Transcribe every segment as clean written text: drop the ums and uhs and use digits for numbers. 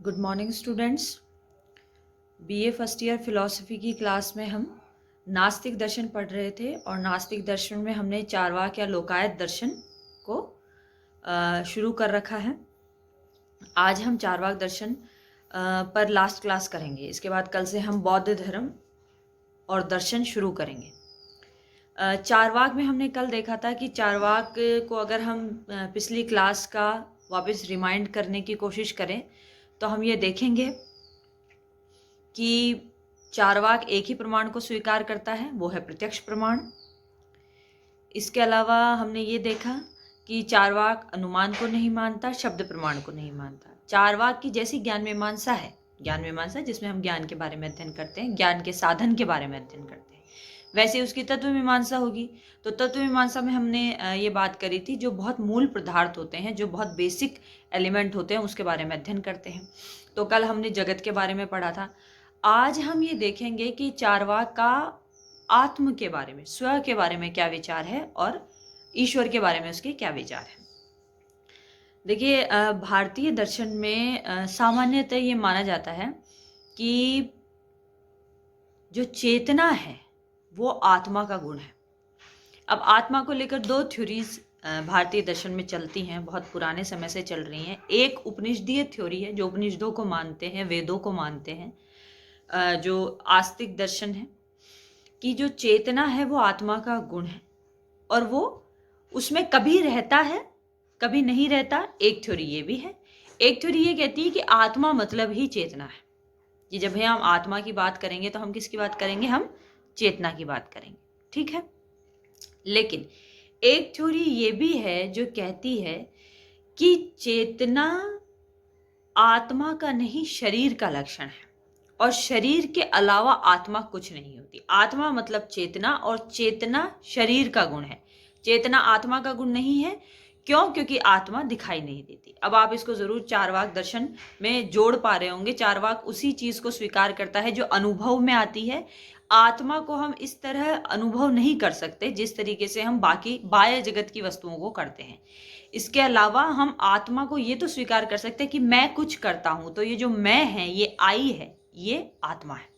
Good morning students. BA first year philosophy की class में हम नास्तिक दर्शन पढ़ रहे थे और नास्तिक दर्शन में हमने चार्वाक या लोकायत दर्शन को शुरू कर रखा है। आज हम चार्वाक दर्शन पर लास्ट क्लास करेंगे। इसके बाद कल से हम बौद्ध धर्म और दर्शन शुरू करेंगे। चारवाक में हमने कल देखा था कि चारवाक को अगर हम पिछली क्लास का वापस रिमाइंड करने की कोशिश करें तो हम ये देखेंगे कि चारवाक एक ही प्रमाण को स्वीकार करता है, वो है प्रत्यक्ष प्रमाण। इसके अलावा हमने ये देखा कि चारवाक अनुमान को नहीं मानता, शब्द प्रमाण को नहीं मानता। चारवाक की जैसी ज्ञान मीमांसा है, ज्ञान मीमांसा जिसमें हम ज्ञान के बारे में अध्ययन करते हैं, ज्ञान के साधन के बारे में अध्ययन करते हैं, वैसे उसकी तत्व मीमांसा होगी। तो तत्व मीमांसा में हमने ये बात करी थी, जो बहुत मूल पदार्थ होते हैं, जो बहुत बेसिक एलिमेंट होते हैं, उसके बारे में अध्ययन करते हैं। तो कल हमने जगत के बारे में पढ़ा था। आज हम ये देखेंगे कि चारवाक का आत्म के बारे में, स्व के बारे में क्या विचार है और ईश्वर के बारे में उसके क्या विचार है। देखिए, भारतीय दर्शन में सामान्यतः ये माना जाता है कि जो चेतना है वो आत्मा का गुण है। अब आत्मा को लेकर दो थ्योरीज भारतीय दर्शन में चलती हैं, बहुत पुराने समय से चल रही हैं। एक उपनिषदीय थ्योरी है, जो उपनिषदों को मानते हैं, वेदों को मानते हैं, जो आस्तिक दर्शन है कि जो चेतना है वो आत्मा का गुण है और वो उसमें कभी रहता है कभी नहीं रहता। एक थ्योरी ये भी है। एक थ्योरी ये कहती है कि आत्मा मतलब ही चेतना है, कि जब हम आत्मा की बात करेंगे तो हम किसकी बात करेंगे? हम चेतना की बात करेंगे, ठीक है। लेकिन एक थ्योरी ये भी है जो कहती है कि चेतना आत्मा का नहीं, शरीर का लक्षण है और शरीर के अलावा आत्मा कुछ नहीं होती। आत्मा मतलब चेतना और चेतना शरीर का गुण है। चेतना आत्मा का गुण नहीं है। क्यों? क्योंकि आत्मा दिखाई नहीं देती। अब आप इसको जरूर चारवाक दर्शन में जोड़ पा रहे होंगे। चारवाक उसी चीज को स्वीकार करता है जो अनुभव में आती है। आत्मा को हम इस तरह अनुभव नहीं कर सकते जिस तरीके से हम बाकी बाह्य जगत की वस्तुओं को करते हैं। इसके अलावा हम आत्मा को ये तो स्वीकार कर सकते हैं कि मैं कुछ करता हूं, तो ये जो मैं है, ये आई है, ये आत्मा है,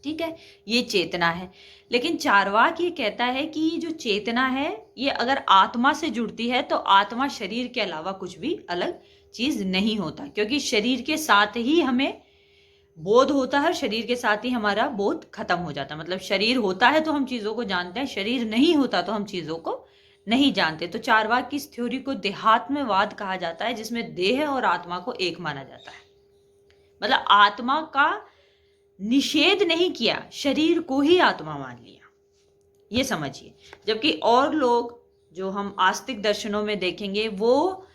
ठीक है, ये चेतना है। लेकिन चारवाक ये कहता है कि जो चेतना है ये अगर आत्मा से जुड़ती है तो आत्मा शरीर के अलावा कुछ भी अलग चीज नहीं होता, क्योंकि शरीर के साथ ही हमें बोध होता है, शरीर के साथ ही हमारा बोध खत्म हो जाता है। मतलब शरीर होता है तो हम चीजों को जानते हैं, शरीर नहीं होता तो हम चीजों को नहीं जानते। तो चारवाक की इस थ्योरी को देहात्मवाद कहा जाता है, जिसमें देह और आत्मा को एक माना जाता है। मतलब आत्मा का निषेध नहीं किया, शरीर को ही आत्मा मान लिया, ये समझिए। जबकि और लोग जो हम आस्तिक दर्शनों में देखेंगे वो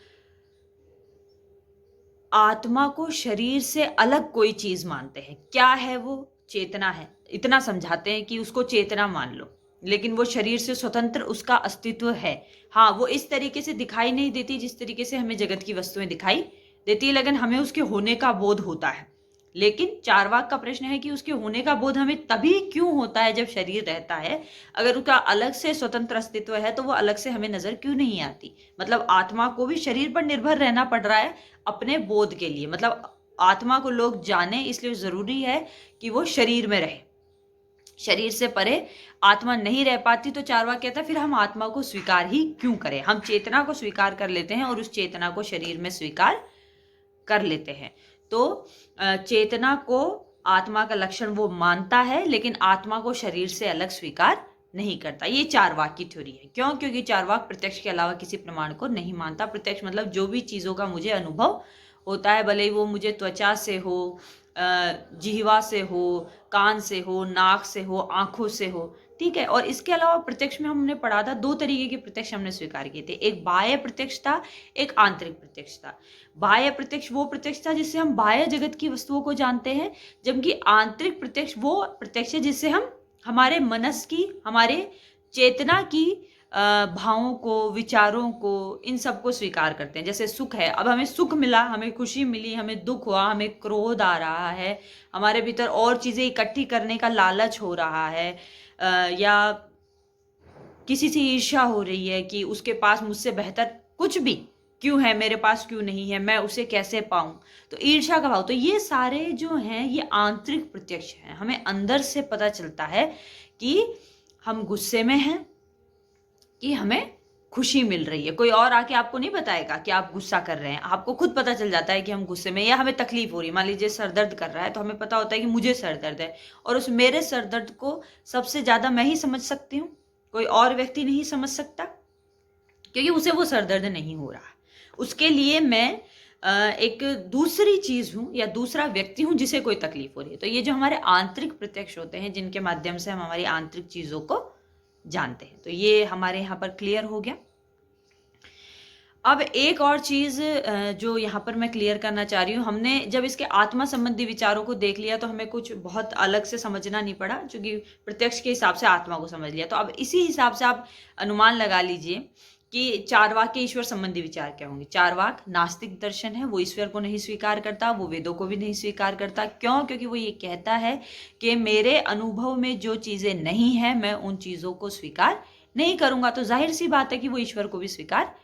आत्मा को शरीर से अलग कोई चीज मानते हैं। क्या है वो? चेतना है। इतना समझाते हैं कि उसको चेतना मान लो, लेकिन वो शरीर से स्वतंत्र उसका अस्तित्व है। हाँ, वो इस तरीके से दिखाई नहीं देती जिस तरीके से हमें जगत की वस्तुएं दिखाई देती है, लेकिन हमें उसके होने का बोध होता है। लेकिन चारवाक का प्रश्न है कि उसके होने का बोध हमें तभी क्यों होता है जब शरीर रहता है। अगर उसका अलग से स्वतंत्र अस्तित्व है तो वो अलग से हमें नजर क्यों नहीं आती? मतलब आत्मा को भी शरीर पर निर्भर रहना पड़ रहा है अपने बोध के लिए। मतलब आत्मा को लोग जाने इसलिए जरूरी है कि वो शरीर में रहे। शरीर से परे आत्मा नहीं रह पाती। तो चारवाक कहता है फिर हम आत्मा को स्वीकार ही क्यों करें? हम चेतना को स्वीकार कर लेते हैं और उस चेतना को शरीर में स्वीकार कर लेते हैं। तो चेतना को आत्मा का लक्षण वो मानता है, लेकिन आत्मा को शरीर से अलग स्वीकार नहीं करता। ये चारवाक की थ्योरी है। क्यों? क्योंकि चारवाक प्रत्यक्ष के अलावा किसी प्रमाण को नहीं मानता। प्रत्यक्ष मतलब जो भी चीजों का मुझे अनुभव होता है, भले ही वो मुझे त्वचा से हो, जिह्वा से हो, कान से हो, नाक से हो, आंखों से हो, ठीक है। और इसके अलावा प्रत्यक्ष में हमने पढ़ा था दो तरीके के प्रत्यक्ष हमने स्वीकार किए थे। एक बाह्य प्रत्यक्ष था, एक आंतरिक प्रत्यक्ष था। बाह्य प्रत्यक्ष वो प्रत्यक्ष था जिससे हम बाह्य जगत की वस्तुओं को जानते हैं, जबकि आंतरिक प्रत्यक्ष वो प्रत्यक्ष है जिससे हम हमारे मनस की, हमारे चेतना की भावों को, विचारों को, इन सबको स्वीकार करते हैं। जैसे सुख है, अब हमें सुख मिला, हमें खुशी मिली, हमें दुख हुआ, हमें क्रोध आ रहा है, हमारे भीतर और चीजें इकट्ठी करने का लालच हो रहा है, या किसी से ईर्ष्या हो रही है कि उसके पास मुझसे बेहतर कुछ भी क्यों है, मेरे पास क्यों नहीं है, मैं उसे कैसे पाऊं। तो ईर्ष्या का भाव, तो ये सारे जो हैं ये आंतरिक प्रत्यक्ष हैं। हमें अंदर से पता चलता है कि हम गुस्से में हैं कि हमें खुशी मिल रही है। कोई और आके आपको नहीं बताएगा कि आप गुस्सा कर रहे हैं, आपको खुद पता चल जाता है कि हम गुस्से में, या हमें तकलीफ हो रही है। मान लीजिए सर दर्द कर रहा है तो हमें पता होता है कि मुझे सर दर्द है, और उस मेरे सर दर्द को सबसे ज्यादा मैं ही समझ सकती हूँ, कोई और व्यक्ति नहीं समझ सकता, क्योंकि उसे वो सर दर्द नहीं हो रहा। उसके लिए मैं एक दूसरी चीज हूं या दूसरा व्यक्ति हूं जिसे कोई तकलीफ हो रही है। तो ये जो हमारे आंतरिक प्रत्यक्ष होते हैं, जिनके माध्यम से हम हमारी आंतरिक चीजों को जानते हैं, तो ये हमारे यहाँ पर क्लियर हो गया। अब एक और चीज जो यहाँ पर मैं क्लियर करना चाह रही हूँ, हमने जब इसके आत्मा संबंधी विचारों को देख लिया तो हमें कुछ बहुत अलग से समझना नहीं पड़ा, क्योंकि प्रत्यक्ष के हिसाब से आत्मा को समझ लिया। तो अब इसी हिसाब से आप अनुमान लगा लीजिए कि चारवाक के ईश्वर संबंधी विचार क्या होंगे। चारवाक नास्तिक दर्शन है, वो ईश्वर को नहीं स्वीकार करता, वो वेदों को भी नहीं स्वीकार करता। क्यों? क्योंकि वो ये कहता है कि मेरे अनुभव में जो चीजें नहीं है मैं उन चीजों को स्वीकार नहीं करूंगा। तो जाहिर सी बात है कि वो ईश्वर को भी स्वीकार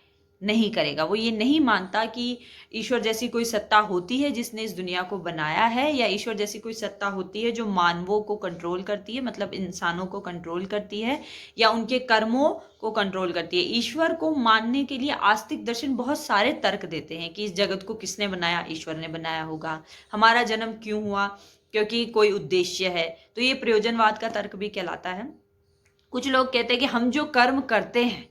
नहीं करेगा। वो ये नहीं मानता कि ईश्वर जैसी कोई सत्ता होती है जिसने इस दुनिया को बनाया है, या ईश्वर जैसी कोई सत्ता होती है जो मानवों को कंट्रोल करती है, मतलब इंसानों को कंट्रोल करती है, या उनके कर्मों को कंट्रोल करती है। ईश्वर को मानने के लिए आस्तिक दर्शन बहुत सारे तर्क देते हैं कि इस जगत को किसने बनाया, ईश्वर ने बनाया होगा। हमारा जन्म क्यों हुआ, क्योंकि कोई उद्देश्य है। तो ये प्रयोजनवाद का तर्क भी कहलाता है। कुछ लोग कहते हैं कि हम जो कर्म करते हैं,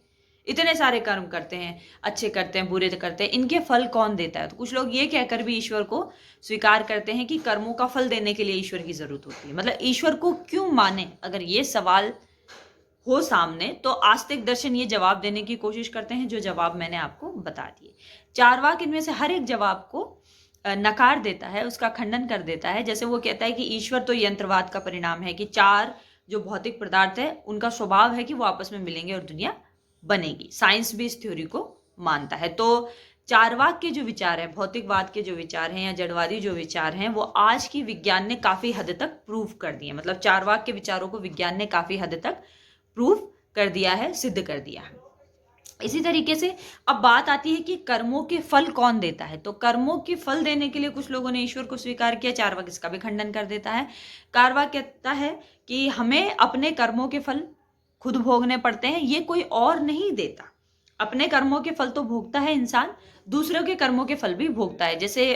इतने सारे कर्म करते हैं, अच्छे करते हैं, बुरे करते हैं, इनके फल कौन देता है। तो कुछ लोग ये कहकर भी ईश्वर को स्वीकार करते हैं कि कर्मों का फल देने के लिए ईश्वर की जरूरत होती है। मतलब ईश्वर को क्यों माने, अगर ये सवाल हो सामने तो आस्तिक दर्शन ये जवाब देने की कोशिश करते हैं, जो जवाब मैंने आपको बता दिए। चारवाक इनमें से हर एक जवाब को नकार देता है, उसका खंडन कर देता है। जैसे वो कहता है कि ईश्वर तो यंत्रवाद का परिणाम है, कि चार जो भौतिक पदार्थ है उनका स्वभाव है कि वो आपस में मिलेंगे और दुनिया बनेगी। साइंस भी इस थ्योरी को मानता है। तो चारवाक के जो विचार हैं, भौतिकवाद के जो विचार हैं या जड़वादी जो विचार हैं, वो आज की विज्ञान ने काफी हद तक प्रूव कर दिए। मतलब चारवाक के विचारों को विज्ञान ने काफी हद तक प्रूव कर दिया है, सिद्ध कर दिया है। इसी तरीके से अब बात आती है कि कर्मों के फल कौन देता है। तो कर्मों के फल देने के लिए कुछ लोगों ने ईश्वर को स्वीकार किया, चारवाक इसका भी खंडन कर देता है। चारवाक कहता है कि हमें अपने कर्मों के फल खुद भोगने पड़ते हैं, ये कोई और नहीं देता। अपने कर्मों के फल तो भोगता है इंसान, दूसरों के कर्मों के फल भी भोगता है। जैसे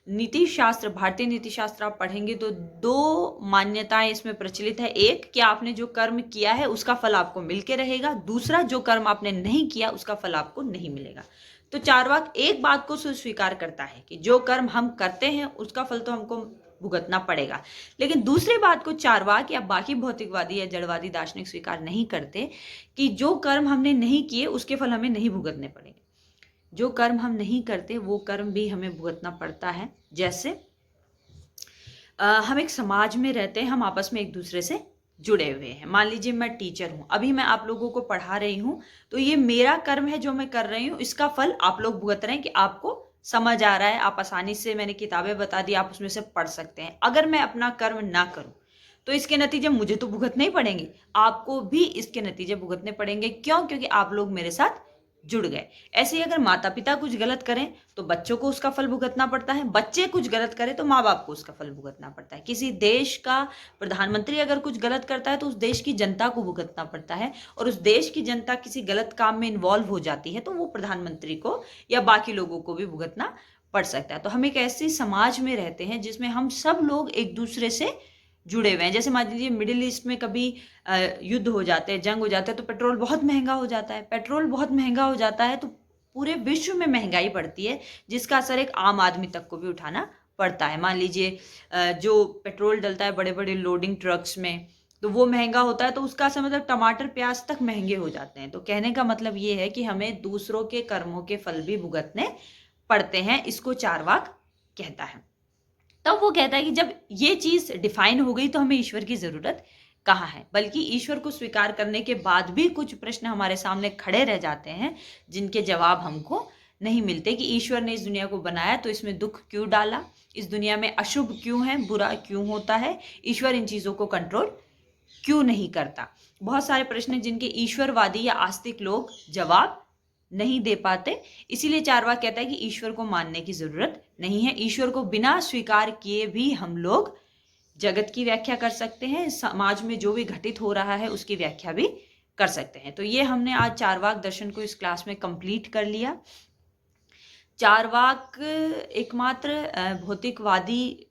नीति शास्त्र, भारतीय नीति शास्त्र आप पढ़ेंगे तो दो मान्यताएं इसमें प्रचलित है। एक, कि आपने जो कर्म किया है उसका फल आपको मिलके रहेगा। दूसरा, जो कर्म आपने नहीं किया उसका फल आपको नहीं मिलेगा। तो चारवाक एक बात को स्वीकार करता है कि जो कर्म हम करते हैं उसका फल तो हमको भुगतना पड़ेगा। लेकिन दूसरी बात को चारवाक या बाकी भौतिकवादी या जड़वादी दार्शनिक स्वीकार नहीं करते कि जो कर्म हमने नहीं किए उसके फल हमें नहीं भुगतने पड़ेंगे। जो कर्म हम नहीं करते वो कर्म भी हमें भुगतना पड़ता है। जैसे हम एक समाज में रहते हैं, हम आपस में एक दूसरे से जुड़े हुए हैं। मान लीजिए मैं टीचर हूं, अभी मैं आप लोगों को पढ़ा रही हूं, तो ये मेरा कर्म है जो मैं कर रही हूं, इसका फल आप लोग भुगत रहे हैं कि आपको समझ आ रहा है, आप आसानी से, मैंने किताबें बता दी, आप उसमें से पढ़ सकते हैं। अगर मैं अपना कर्म ना करूं तो इसके नतीजे मुझे तो भुगतने ही पड़ेंगे, आपको भी इसके नतीजे भुगतने पड़ेंगे। क्यों? क्योंकि आप लोग मेरे साथ जुड़ गए। ऐसे ही अगर माता पिता कुछ गलत करें तो बच्चों को उसका फल भुगतना पड़ता है, बच्चे कुछ गलत करें तो माँ बाप को उसका फल भुगतना पड़ता है। किसी देश का प्रधानमंत्री अगर कुछ गलत करता है तो उस देश की जनता को भुगतना पड़ता है, और उस देश की जनता किसी गलत काम में इन्वॉल्व हो जाती है तो वो प्रधानमंत्री को या बाकी लोगों को भी भुगतना पड़ सकता है। तो हम एक ऐसे समाज में रहते हैं जिसमें हम सब लोग एक दूसरे से जुड़े हुए हैं। जैसे मान लीजिए मिडिल ईस्ट में कभी युद्ध हो जाते हैं, जंग हो जाता है, तो पेट्रोल बहुत महंगा हो जाता है। पेट्रोल बहुत महंगा हो जाता है तो पूरे विश्व में महंगाई बढ़ती है, जिसका असर एक आम आदमी तक को भी उठाना पड़ता है। मान लीजिए जो पेट्रोल डलता है बड़े बड़े लोडिंग ट्रक्स में, तो वो महंगा होता है, तो उसका असर मतलब टमाटर प्याज तक महंगे हो जाते हैं। तो कहने का मतलब ये है कि हमें दूसरों के कर्मों के फल भी भुगतने पड़ते हैं। इसको चारवाक कहता है। तब वो कहता है कि जब ये चीज डिफाइन हो गई तो हमें ईश्वर की जरूरत कहाँ है। बल्कि ईश्वर को स्वीकार करने के बाद भी कुछ प्रश्न हमारे सामने खड़े रह जाते हैं जिनके जवाब हमको नहीं मिलते। कि ईश्वर ने इस दुनिया को बनाया तो इसमें दुख क्यों डाला, इस दुनिया में अशुभ क्यों है, बुरा क्यों होता है, ईश्वर इन चीजों को कंट्रोल क्यों नहीं करता। बहुत सारे प्रश्न जिनके ईश्वरवादी या आस्तिक लोग जवाब नहीं दे पाते। इसीलिए चार्वाक कहता है कि ईश्वर को मानने की जरूरत नहीं है। ईश्वर को बिना स्वीकार किए भी हम लोग जगत की व्याख्या कर सकते हैं, समाज में जो भी घटित हो रहा है उसकी व्याख्या भी कर सकते हैं। तो ये हमने आज चार्वाक दर्शन को इस क्लास में कंप्लीट कर लिया। चार्वाक एकमात्र भौतिकवादी,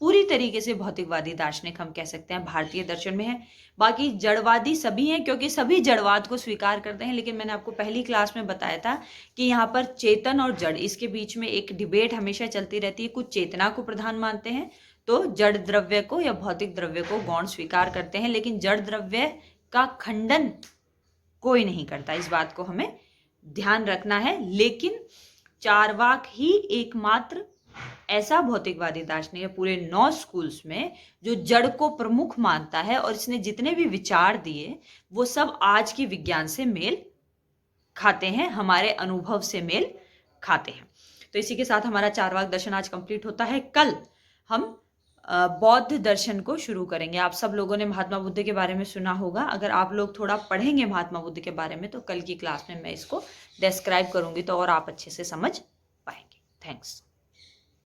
पूरी तरीके से भौतिकवादी दार्शनिक हम कह सकते हैं भारतीय दर्शन में है। बाकी जड़वादी सभी हैं, क्योंकि सभी जड़वाद को स्वीकार करते हैं। लेकिन मैंने आपको पहली क्लास में बताया था कि यहाँ पर चेतन और जड़, इसके बीच में एक डिबेट हमेशा चलती रहती है। कुछ चेतना को प्रधान मानते हैं तो जड़ द्रव्य को या भौतिक द्रव्य को गौण स्वीकार करते हैं, लेकिन जड़ द्रव्य का खंडन कोई नहीं करता। इस बात को हमें ध्यान रखना है। लेकिन चार्वाक ही एकमात्र ऐसा भौतिकवादी दार्शनिक है पूरे 9 स्कूल्स में जो जड़ को प्रमुख मानता है, और इसने जितने भी विचार दिए वो सब आज की विज्ञान से मेल खाते हैं, हमारे अनुभव से मेल खाते हैं। तो इसी के साथ हमारा चार्वाक दर्शन आज कंप्लीट होता है। कल हम बौद्ध दर्शन को शुरू करेंगे। आप सब लोगों ने महात्मा बुद्ध के बारे में सुना होगा। अगर आप लोग थोड़ा पढ़ेंगे महात्मा बुद्ध के बारे में तो कल की क्लास में मैं इसको डिस्क्राइब करूंगी तो और आप अच्छे से समझ पाएंगे। थैंक्स।